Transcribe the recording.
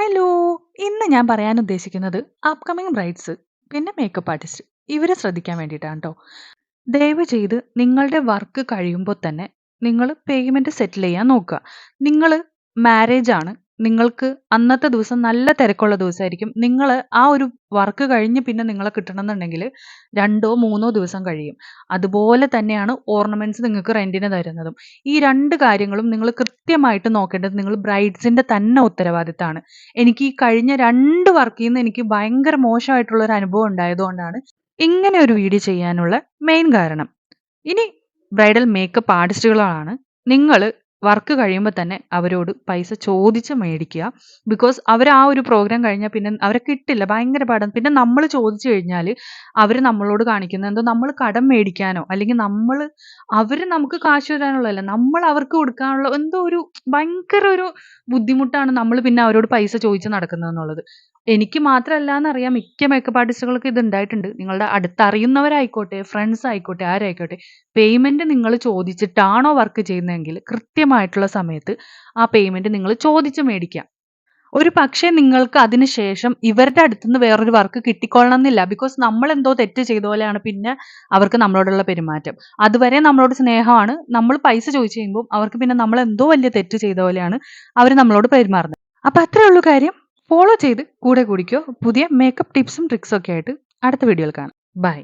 Hello! ഇന്ന് ഞാൻ പറയാൻ ഉദ്ദേശിക്കുന്നത് അപ്കമിങ് ബ്രൈഡ്സ് പിന്നെ മേക്കപ്പ് ആർട്ടിസ്റ്റ് ഇവരെ ശ്രദ്ധിക്കാൻ വേണ്ടിയിട്ടാണ് ട്ടോ. ദയവ് ചെയ്ത് നിങ്ങളുടെ വർക്ക് കഴിയുമ്പോൾ തന്നെ നിങ്ങൾ പേയ്മെന്റ് സെറ്റിൽ ചെയ്യാൻ നോക്കുക. നിങ്ങൾ മാരേജ് ആണ്. നിങ്ങൾക്ക് അന്നത്തെ ദിവസം നല്ല തിരക്കുള്ള ദിവസമായിരിക്കും. നിങ്ങൾ ആ ഒരു വർക്ക് കഴിഞ്ഞ് പിന്നെ നിങ്ങളെ കിട്ടണമെന്നുണ്ടെങ്കിൽ 2ഓ 3ഓ ദിവസം കഴിയും. അതുപോലെ തന്നെയാണ് ഓർണമെന്റ്സ് നിങ്ങൾക്ക് റെന്റിന് തരുന്നതും. ഈ 2 കാര്യങ്ങളും നിങ്ങൾ കൃത്യമായിട്ട് നോക്കേണ്ടത് നിങ്ങൾ ബ്രൈഡ്സിന്റെ തന്നെ ഉത്തരവാദിത്തമാണ്. എനിക്ക് ഈ കഴിഞ്ഞ 2 വർക്കിൽ നിന്ന് എനിക്ക് ഭയങ്കര മോശമായിട്ടുള്ള ഒരു അനുഭവം ഉണ്ടായതുകൊണ്ടാണ് ഇങ്ങനെ ഒരു വീഡിയോ ചെയ്യാനുള്ള മെയിൻ കാരണം. ഇനി ബ്രൈഡൽ മേക്കപ്പ് ആർട്ടിസ്റ്റുകളാണ്. നിങ്ങൾ വർക്ക് കഴിയുമ്പോൾ തന്നെ അവരോട് പൈസ ചോദിച്ച് മേടിക്കുക. ബിക്കോസ് അവർ ആ ഒരു പ്രോഗ്രാം കഴിഞ്ഞാൽ പിന്നെ അവരെ കിട്ടില്ല. ഭയങ്കര പാടാണ്. പിന്നെ നമ്മൾ ചോദിച്ചു കഴിഞ്ഞാൽ അവർ നമ്മളോട് കാണിക്കുന്നത് എന്തോ നമ്മൾ കടം മേടിക്കാനോ അല്ലെങ്കിൽ അവർ നമുക്ക് കാശ് തരാനുള്ളതല്ല. നമ്മൾ അവർക്ക് കൊടുക്കാനുള്ള എന്തോ ഒരു ഭയങ്കര ഒരു ബുദ്ധിമുട്ടാണ് നമ്മൾ പിന്നെ അവരോട് പൈസ ചോദിച്ച് നടക്കുന്നതെന്നുള്ളത്. എനിക്ക് മാത്രമല്ല എന്നറിയാം, മിക്ക മേക്കപ്പ് ആർട്ടിസ്റ്റുകൾക്ക് ഇത് ഉണ്ടായിട്ടുണ്ട്. നിങ്ങളുടെ അടുത്തറിയുന്നവരായിക്കോട്ടെ, ഫ്രണ്ട്സ് ആയിക്കോട്ടെ, ആരായിക്കോട്ടെ, പേയ്മെന്റ് നിങ്ങൾ ചോദിച്ചിട്ടാണോ വർക്ക് ചെയ്യുന്നതെങ്കിൽ കൃത്യമായിട്ടുള്ള സമയത്ത് ആ പേയ്മെന്റ് നിങ്ങൾ ചോദിച്ച് മേടിക്കുക. ഒരു പക്ഷേ നിങ്ങൾക്ക് അതിന് ശേഷം ഇവരുടെ അടുത്തുനിന്ന് വേറൊരു വർക്ക് കിട്ടിക്കൊള്ളണം എന്നില്ല. ബിക്കോസ് നമ്മൾ എന്തോ തെറ്റ് ചെയ്ത പോലെയാണ് പിന്നെ അവർക്ക് നമ്മളോടുള്ള പെരുമാറ്റം. അതുവരെ നമ്മളോട് സ്നേഹമാണ്. നമ്മൾ പൈസ ചോദിച്ചു കഴിയുമ്പോൾ അവർക്ക് പിന്നെ നമ്മൾ എന്തോ വലിയ തെറ്റ് ചെയ്ത പോലെയാണ് അവർ നമ്മളോട് പെരുമാറുന്നത്. അപ്പൊ അത്രേ ഉള്ളൂ കാര്യം. ഫോളോ ചെയ്ത് കൂടെ കൂടിക്കോ. പുതിയ മേക്കപ്പ് ടിപ്സും ട്രിക്സും ഒക്കെ ആയിട്ട് അടുത്ത വീഡിയോയിൽ കാണാം. ബൈ.